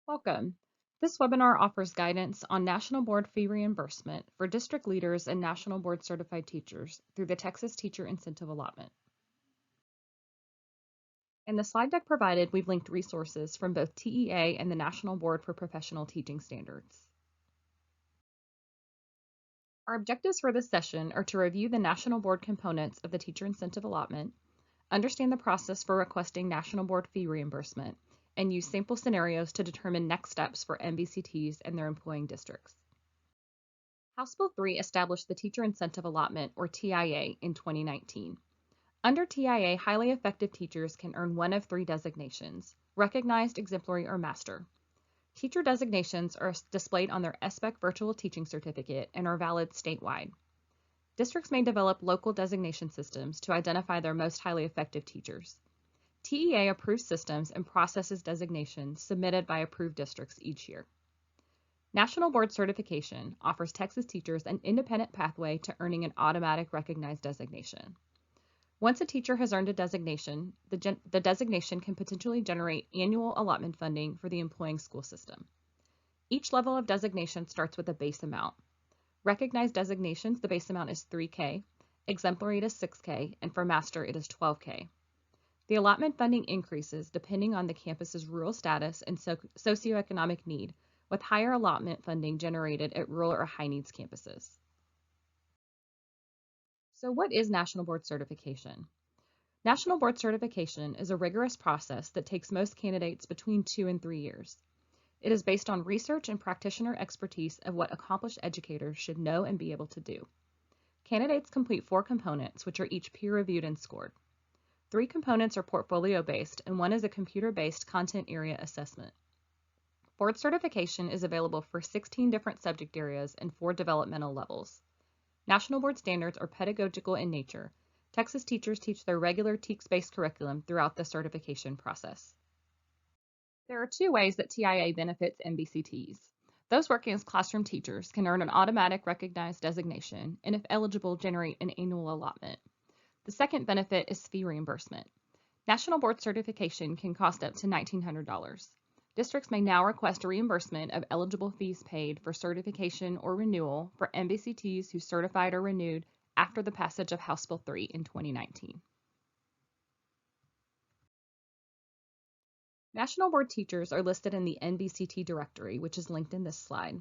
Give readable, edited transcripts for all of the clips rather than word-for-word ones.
Welcome. This webinar offers guidance on National Board fee reimbursement for district leaders and National Board certified teachers through the Texas Teacher Incentive Allotment. In the slide deck provided, we've linked resources from both TEA and the National Board for Professional Teaching Standards. Our objectives for this session are to review the National Board components of the Teacher Incentive Allotment, understand the process for requesting National Board fee reimbursement, and use sample scenarios to determine next steps for NBCTs and their employing districts. House Bill 3 established the Teacher Incentive Allotment, or TIA, in 2019. Under TIA, highly effective teachers can earn one of three designations: recognized, exemplary, or master. Teacher designations are displayed on their SBEC virtual teaching certificate and are valid statewide. Districts may develop local designation systems to identify their most highly effective teachers. TEA approves systems and processes designations submitted by approved districts each year. National Board Certification offers Texas teachers an independent pathway to earning an automatic recognized designation. Once a teacher has earned a designation, the designation can potentially generate annual allotment funding for the employing school system. Each level of designation starts with a base amount. Recognized designations, the base amount is $3K, exemplary it is $6K, and for master it is $12K. The allotment funding increases depending on the campus's rural status and socioeconomic need, with higher allotment funding generated at rural or high-needs campuses. So what is National Board Certification? National Board Certification is a rigorous process that takes most candidates between 2 and 3 years. It is based on research and practitioner expertise of what accomplished educators should know and be able to do. Candidates complete 4 components, which are each peer-reviewed and scored. 3 components are portfolio-based, and 1 is a computer-based content area assessment. Board certification is available for 16 different subject areas and 4 developmental levels. National Board standards are pedagogical in nature. Texas teachers teach their regular TEKS-based curriculum throughout the certification process. There are 2 ways that TIA benefits NBCTs. Those working as classroom teachers can earn an automatic recognized designation and, if eligible, generate an annual allotment. The second benefit is fee reimbursement. National Board certification can cost up to $1,900. Districts may now request a reimbursement of eligible fees paid for certification or renewal for NBCTs who certified or renewed after the passage of House Bill 3 in 2019. National Board teachers are listed in the NBCT directory, which is linked in this slide.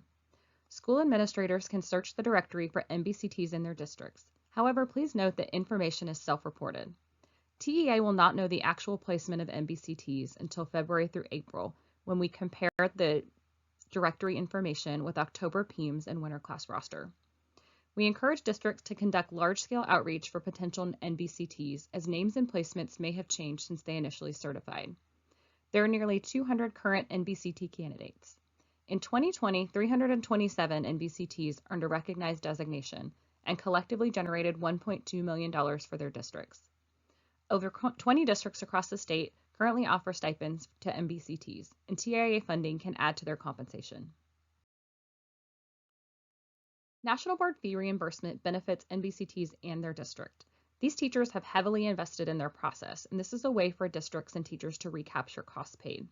School administrators can search the directory for NBCTs in their districts. However, please note that information is self-reported. TEA will not know the actual placement of NBCTs until February through April, when we compare the directory information with October PEIMS and winter class roster. We encourage districts to conduct large-scale outreach for potential NBCTs, as names and placements may have changed since they initially certified. There are nearly 200 current NBCT candidates. In 2020, 327 NBCTs earned a recognized designation and collectively generated $1.2 million for their districts. Over 20 districts across the state currently offer stipends to NBCTs, and TIA funding can add to their compensation. National Board fee reimbursement benefits NBCTs and their district. These teachers have heavily invested in their process, and this is a way for districts and teachers to recapture costs paid.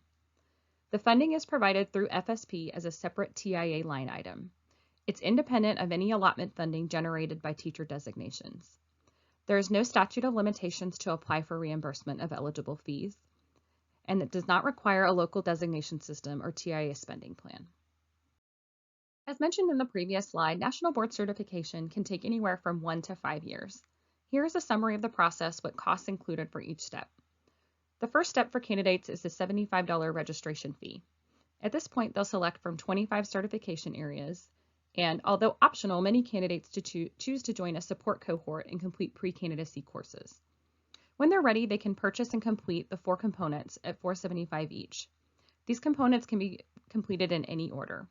The funding is provided through FSP as a separate TIA line item. It's independent of any allotment funding generated by teacher designations. There is no statute of limitations to apply for reimbursement of eligible fees, and it does not require a local designation system or TIA spending plan. As mentioned in the previous slide, National Board certification can take anywhere from 1 to 5 years. Here is a summary of the process with costs included for each step. The first step for candidates is the $75 registration fee. At this point, they'll select from 25 certification areas, and although optional, many candidates choose to join a support cohort and complete pre-candidacy courses. When they're ready, they can purchase and complete the 4 components at $475 each. These components can be completed in any order.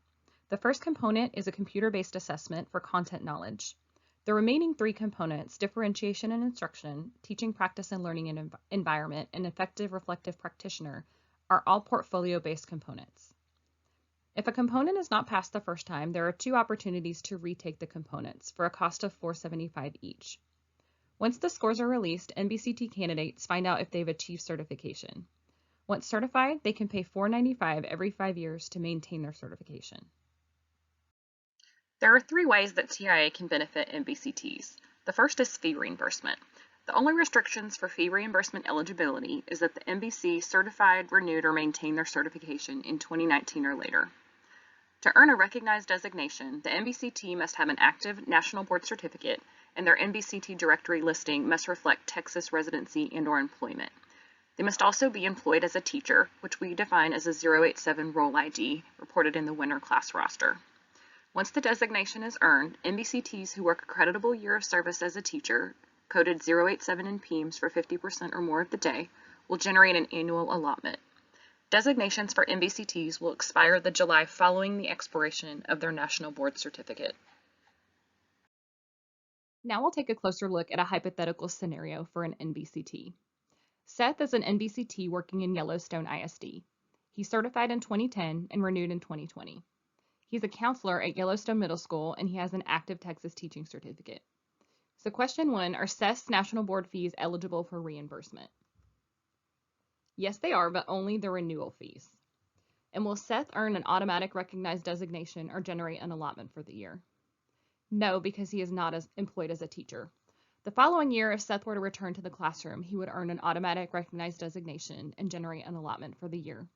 The first component is a computer-based assessment for content knowledge. The remaining 3 components, differentiation and instruction, teaching practice and learning environment, and effective reflective practitioner, are all portfolio-based components. If a component is not passed the first time, there are 2 opportunities to retake the components for a cost of $475 each. Once the scores are released, NBCT candidates find out if they've achieved certification. Once certified, they can pay $495 every 5 years to maintain their certification. There are 3 ways that TIA can benefit NBCTs. The first is fee reimbursement. The only restrictions for fee reimbursement eligibility is that the NBC certified, renewed, or maintained their certification in 2019 or later. To earn a recognized designation, the NBCT must have an active National Board certificate, and their NBCT directory listing must reflect Texas residency and/or employment. They must also be employed as a teacher, which we define as a 087 roll ID reported in the winter class roster. Once the designation is earned, NBCTs who work a creditable year of service as a teacher, coded 087 in PEIMS for 50% or more of the day, will generate an annual allotment. Designations for NBCTs will expire the July following the expiration of their National Board certificate. Now we'll take a closer look at a hypothetical scenario for an NBCT. Seth is an NBCT working in Yellowstone ISD. He's certified in 2010 and renewed in 2020. He's a counselor at Yellowstone Middle School, and he has an active Texas teaching certificate. So question 1, are Seth's National Board fees eligible for reimbursement? Yes, they are, but only the renewal fees. And will Seth earn an automatic recognized designation or generate an allotment for the year? No, because he is not employed as a teacher. The following year, if Seth were to return to the classroom, he would earn an automatic recognized designation and generate an allotment for the year.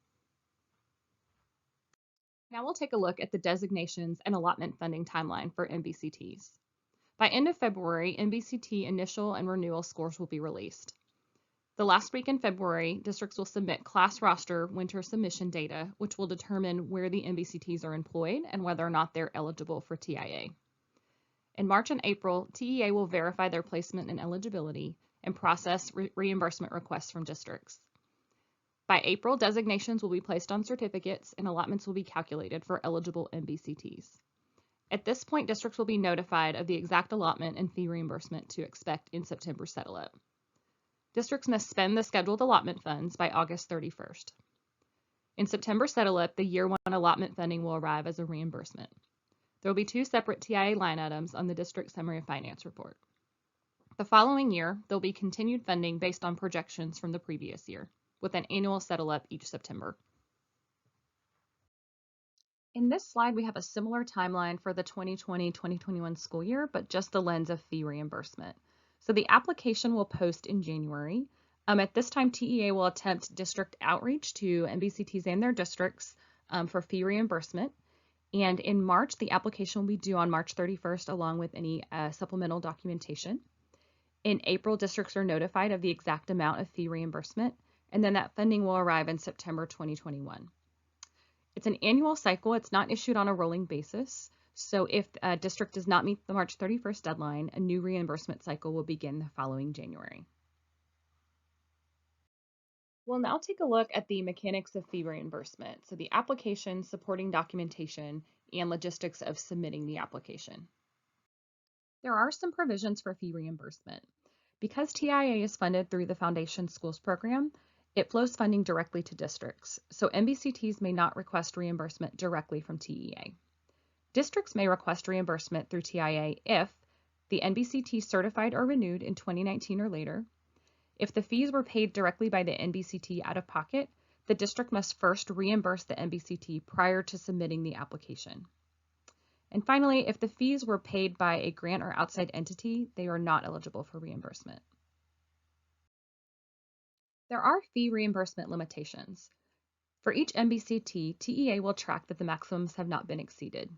Now we'll take a look at the designations and allotment funding timeline for NBCTs. By end of February, NBCT initial and renewal scores will be released. The last week in February, districts will submit class roster winter submission data, which will determine where the NBCTs are employed and whether or not they're eligible for TIA. In March and April, TEA will verify their placement and eligibility and process reimbursement requests from districts. By April, designations will be placed on certificates and allotments will be calculated for eligible NBCTs. At this point, districts will be notified of the exact allotment and fee reimbursement to expect in September settle-up. Districts must spend the scheduled allotment funds by August 31st. In September settle-up, the Year 1 allotment funding will arrive as a reimbursement. There will be 2 separate TIA line items on the district summary of finance report. The following year, there will be continued funding based on projections from the previous year, with an annual settle-up each September. In this slide, we have a similar timeline for the 2020-2021 school year, but just the lens of fee reimbursement. So the application will post in January. At this time, TEA will attempt district outreach to NBCTs and their districts for fee reimbursement. And in March, the application will be due on March 31st, along with any supplemental documentation. In April, districts are notified of the exact amount of fee reimbursement, and then that funding will arrive in September 2021. It's an annual cycle. It's not issued on a rolling basis. So if a district does not meet the March 31st deadline, a new reimbursement cycle will begin the following January. We'll now take a look at the mechanics of fee reimbursement, so the application, supporting documentation, and logistics of submitting the application. There are some provisions for fee reimbursement. Because TIA is funded through the Foundation Schools program, it flows funding directly to districts, so NBCTs may not request reimbursement directly from TEA. Districts may request reimbursement through TIA if the NBCT certified or renewed in 2019 or later, if the fees were paid directly by the NBCT out of pocket, the district must first reimburse the NBCT prior to submitting the application. And finally, if the fees were paid by a grant or outside entity, they are not eligible for reimbursement. There are fee reimbursement limitations. For each NBCT, TEA will track that the maximums have not been exceeded.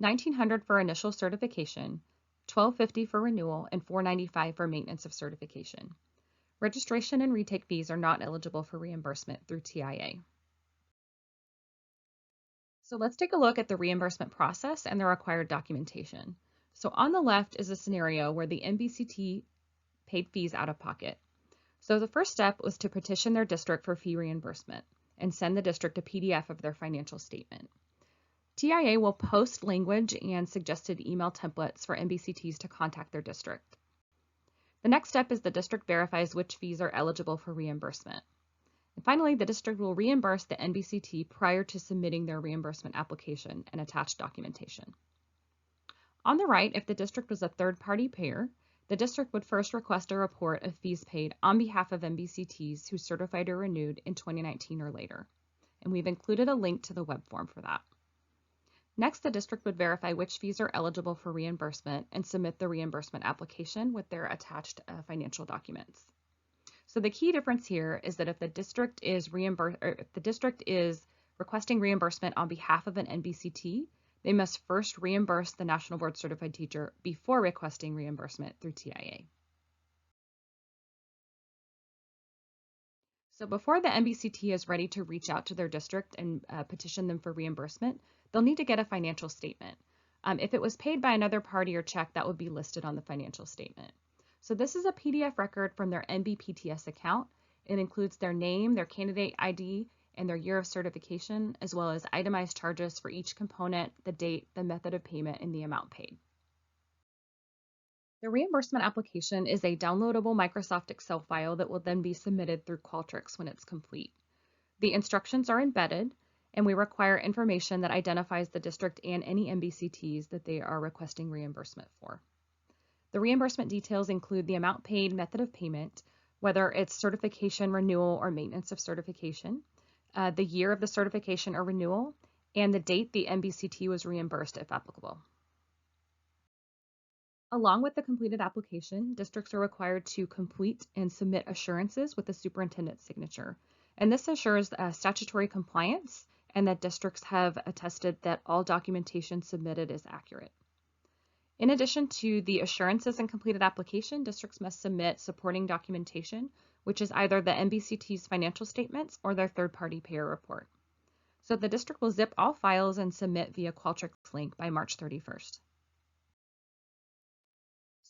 $1,900 for initial certification, $1,250 for renewal, and $495 for maintenance of certification. Registration and retake fees are not eligible for reimbursement through TIA. So let's take a look at the reimbursement process and the required documentation. So on the left is a scenario where the NBCT paid fees out of pocket. So the first step was to petition their district for fee reimbursement and send the district a PDF of their financial statement. TIA will post language and suggested email templates for NBCTs to contact their district. The next step is the district verifies which fees are eligible for reimbursement. And finally, the district will reimburse the NBCT prior to submitting their reimbursement application and attached documentation. On the right, if the district was a third-party payer, the district would first request a report of fees paid on behalf of NBCTs who certified or renewed in 2019 or later. And we've included a link to the web form for that. Next, the district would verify which fees are eligible for reimbursement and submit the reimbursement application with their attached financial documents. So the key difference here is that if the district is requesting reimbursement on behalf of an NBCT, they must first reimburse the National Board Certified Teacher before requesting reimbursement through TIA. So before the NBCT is ready to reach out to their district and petition them for reimbursement, they'll need to get a financial statement. If it was paid by another party or check, that would be listed on the financial statement. So this is a PDF record from their NBPTS account. It includes their name, their candidate ID, and their year of certification, as well as itemized charges for each component, the date, the method of payment, and the amount paid. The reimbursement application is a downloadable Microsoft Excel file that will then be submitted through Qualtrics when it's complete. The instructions are embedded, and we require information that identifies the district and any NBCTs that they are requesting reimbursement for. The reimbursement details include the amount paid, method of payment, whether it's certification, renewal, or maintenance of certification, the year of the certification or renewal, and the date the NBCT was reimbursed if applicable. Along with the completed application, districts are required to complete and submit assurances with the superintendent's signature. And this assures statutory compliance and that districts have attested that all documentation submitted is accurate. In addition to the assurances and completed application, districts must submit supporting documentation, which is either the NBCT's financial statements or their third-party payer report. So the district will zip all files and submit via Qualtrics link by March 31st.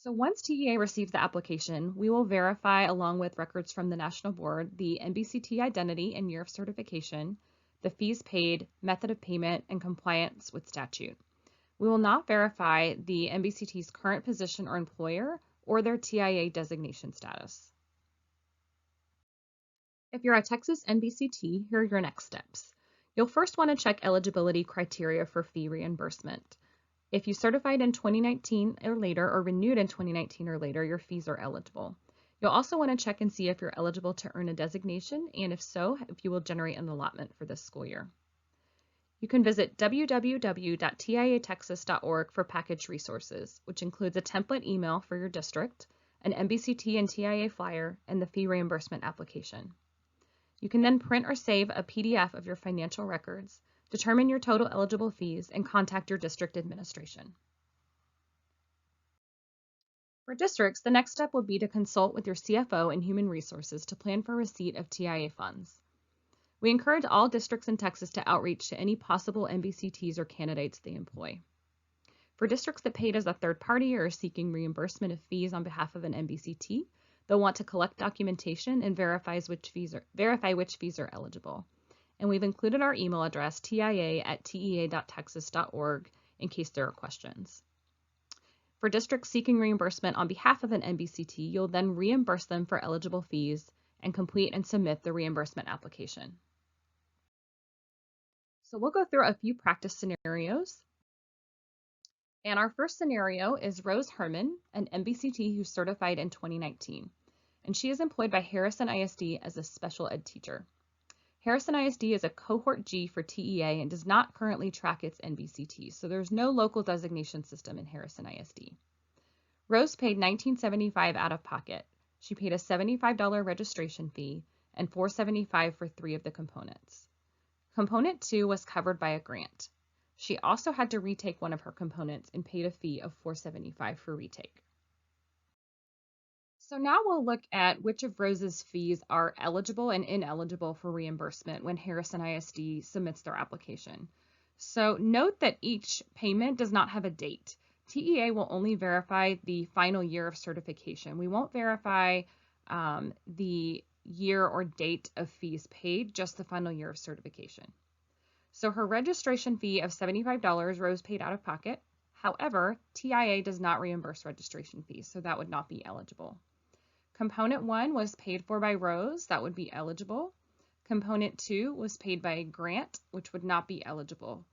So once TEA receives the application, we will verify, along with records from the National Board, the NBCT identity and year of certification, the fees paid, method of payment, and compliance with statute. We will not verify the NBCT's current position or employer or their TIA designation status. If you're a Texas NBCT, here are your next steps. You'll first want to check eligibility criteria for fee reimbursement. If you certified in 2019 or later or renewed in 2019 or later, your fees are eligible. You'll also want to check and see if you're eligible to earn a designation, and if so, if you will generate an allotment for this school year. You can visit www.tiatexas.org for package resources, which includes a template email for your district, an NBCT and TIA flyer, and the fee reimbursement application. You can then print or save a PDF of your financial records, determine your total eligible fees, and contact your district administration. For districts, the next step would be to consult with your CFO and Human Resources to plan for receipt of TIA funds. We encourage all districts in Texas to outreach to any possible NBCTs or candidates they employ. For districts that paid as a third party or are seeking reimbursement of fees on behalf of an NBCT, they'll want to collect documentation and verify which fees are eligible. And we've included our email address, tia@tea.texas.org, in case there are questions. For districts seeking reimbursement on behalf of an NBCT, you'll then reimburse them for eligible fees and complete and submit the reimbursement application. So we'll go through a few practice scenarios. And our first scenario is Rose Herman, an NBCT who certified in 2019. And she is employed by Harrison ISD as a special ed teacher. Harrison ISD is a cohort G for TEA and does not currently track its NBCTs, so there's no local designation system in Harrison ISD. Rose paid $19.75 out of pocket. She paid a $75 registration fee and $4.75 for 3 of the components. Component 2 was covered by a grant. She also had to retake one of her components and paid a fee of $4.75 for retake. So now we'll look at which of Rose's fees are eligible and ineligible for reimbursement when Harrison ISD submits their application. So note that each payment does not have a date. TEA will only verify the final year of certification. We won't verify the year or date of fees paid, just the final year of certification. So her registration fee of $75 Rose paid out of pocket. However, TIA does not reimburse registration fees, so that would not be eligible. Component 1 was paid for by Rose, that would be eligible. Component 2 was paid by a grant, which would not be eligible.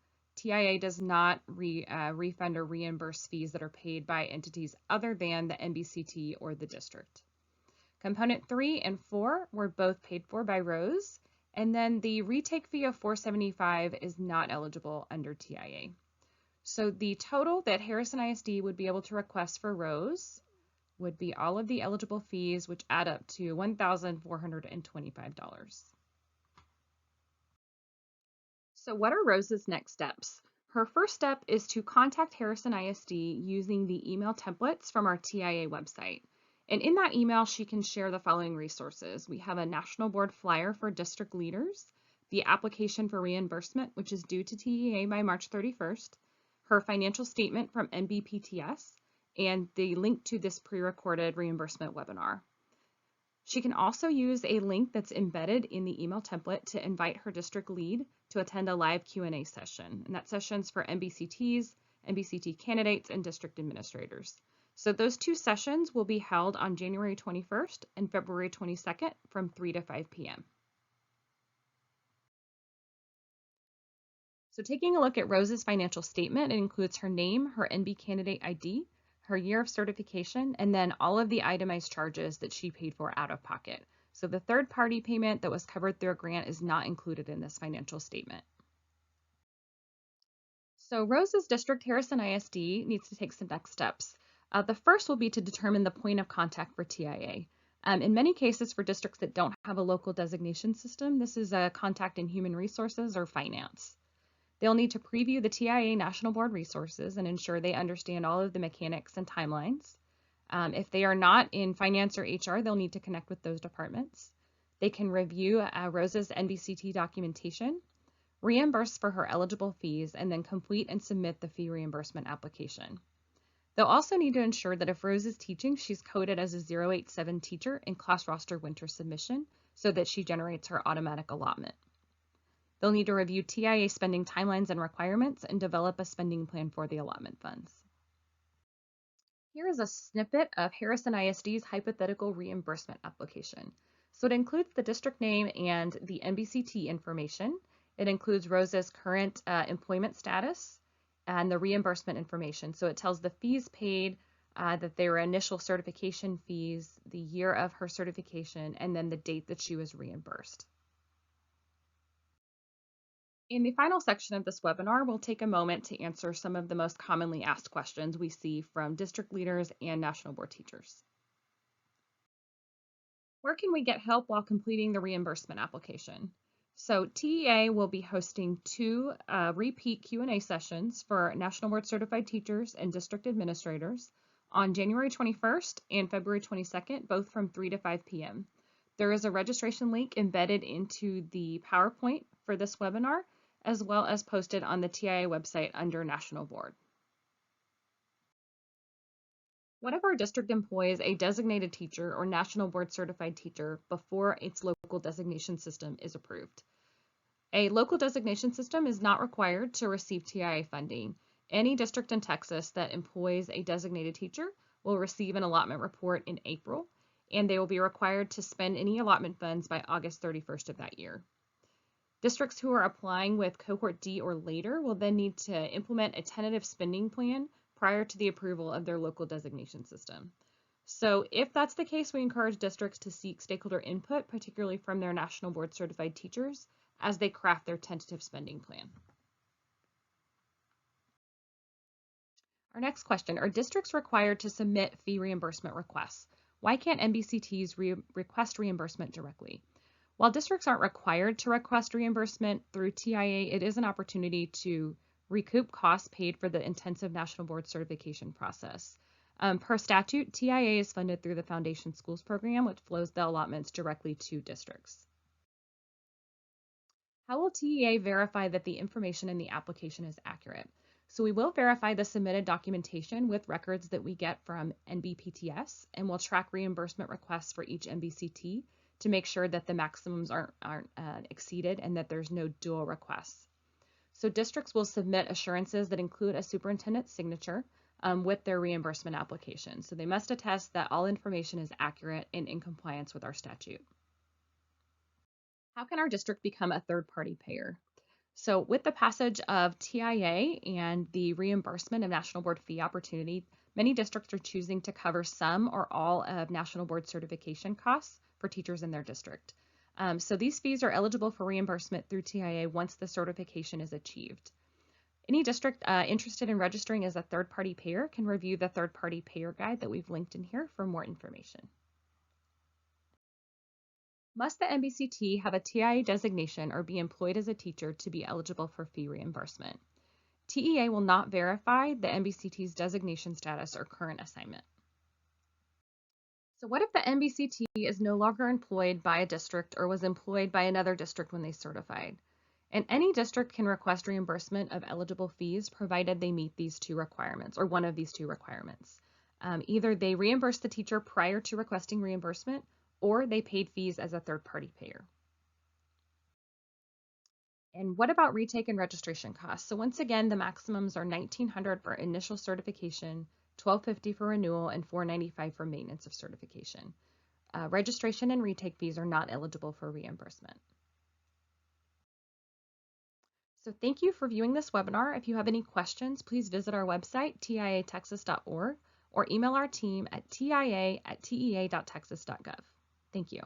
TIA does not refund or reimburse fees that are paid by entities other than the NBCT or the district. Component 3 and 4 were both paid for by Rose, and then the retake fee of $475 is not eligible under TIA. So the total that Harrison ISD would be able to request for Rose would be all of the eligible fees, which add up to $1,425. So what are Rose's next steps? Her first step is to contact Harrison ISD using the email templates from our TIA website. And in that email, she can share the following resources. We have a national board flyer for district leaders, the application for reimbursement, which is due to TEA by March 31st, her financial statement from NBPTS, and the link to this pre-recorded reimbursement webinar. She can also use a link that's embedded in the email template to invite her district lead to attend a live Q&A session. And that session's for NBCTs, NBCT candidates, and district administrators. So those two sessions will be held on January 21st and February 22nd from 3 to 5 p.m. So taking a look at Rose's financial statement, it includes her name, her NB candidate ID, her year of certification, and then all of the itemized charges that she paid for out of pocket. So the third-party payment that was covered through a grant is not included in this financial statement. So Rose's district, Harrison ISD, needs to take some next steps. The first will be to determine the point of contact for TIA. In many cases, for districts that don't have a local designation system, this is a contact in human resources or finance. They'll need to preview the TIA National Board resources and ensure they understand all of the mechanics and timelines. If they are not in finance or HR, they'll need to connect with those departments. They can review Rose's NBCT documentation, reimburse for her eligible fees, and then complete and submit the fee reimbursement application. They'll also need to ensure that if Rose is teaching, she's coded as a 087 teacher in class roster winter submission so that she generates her automatic allotment. They'll need to review TIA spending timelines and requirements and develop a spending plan for the allotment funds. Here is a snippet of Harrison ISD's hypothetical reimbursement application. So it includes the district name and the NBCT information. It includes Rose's current employment status and the reimbursement information. So it tells the fees paid, that they were initial certification fees, the year of her certification, and then the date that she was reimbursed. In the final section of this webinar, we'll take a moment to answer some of the most commonly asked questions we see from district leaders and national board teachers. Where can we get help while completing the reimbursement application? So TEA will be hosting 2 repeat Q&A sessions for National Board Certified Teachers and District Administrators on January 21st and February 22nd, both from 3 to 5 p.m. There is a registration link embedded into the PowerPoint for this webinar, as well as posted on the TIA website under National Board. What if our district employs a designated teacher or National Board Certified teacher before its local designation system is approved? A local designation system is not required to receive TIA funding. Any district in Texas that employs a designated teacher will receive an allotment report in April, and they will be required to spend any allotment funds by August 31st of that year. Districts who are applying with Cohort D or later will then need to implement a tentative spending plan prior to the approval of their local designation system. So if that's the case, we encourage districts to seek stakeholder input, particularly from their National Board Certified teachers, as they craft their tentative spending plan. Our next question, are districts required to submit fee reimbursement requests? Why can't NBCTs request reimbursement directly? While districts aren't required to request reimbursement through TIA, it is an opportunity to recoup costs paid for the intensive National Board certification process. Per statute, TIA is funded through the Foundation Schools program, which flows the allotments directly to districts. How will TEA verify that the information in the application is accurate? So we will verify the submitted documentation with records that we get from NBPTS, and we'll track reimbursement requests for each NBCT to make sure that the maximums aren't exceeded and that there's no dual requests. So districts will submit assurances that include a superintendent's signature with their reimbursement application. So they must attest that all information is accurate and in compliance with our statute. How can our district become a third-party payer? So with the passage of TIA and the reimbursement of National Board fee opportunity, many districts are choosing to cover some or all of National Board certification costs for teachers in their district. So these fees are eligible for reimbursement through TIA once the certification is achieved. Any district interested in registering as a third-party payer can review the third-party payer guide that we've linked in here for more information. Must the NBCT have a TIA designation or be employed as a teacher to be eligible for fee reimbursement? TEA will not verify the NBCT's designation status or current assignment. So what if the NBCT is no longer employed by a district or was employed by another district when they certified? And any district can request reimbursement of eligible fees provided they meet these two requirements or one of these two requirements. Either they reimburse the teacher prior to requesting reimbursement or they paid fees as a third-party payer. And what about retake and registration costs? So once again, the maximums are $1,900 for initial certification, $1,250 for renewal, and $495 for maintenance of certification. Registration and retake fees are not eligible for reimbursement. So thank you for viewing this webinar. If you have any questions, please visit our website, tiatexas.org, or email our team at tia@tea.texas.gov. Thank you.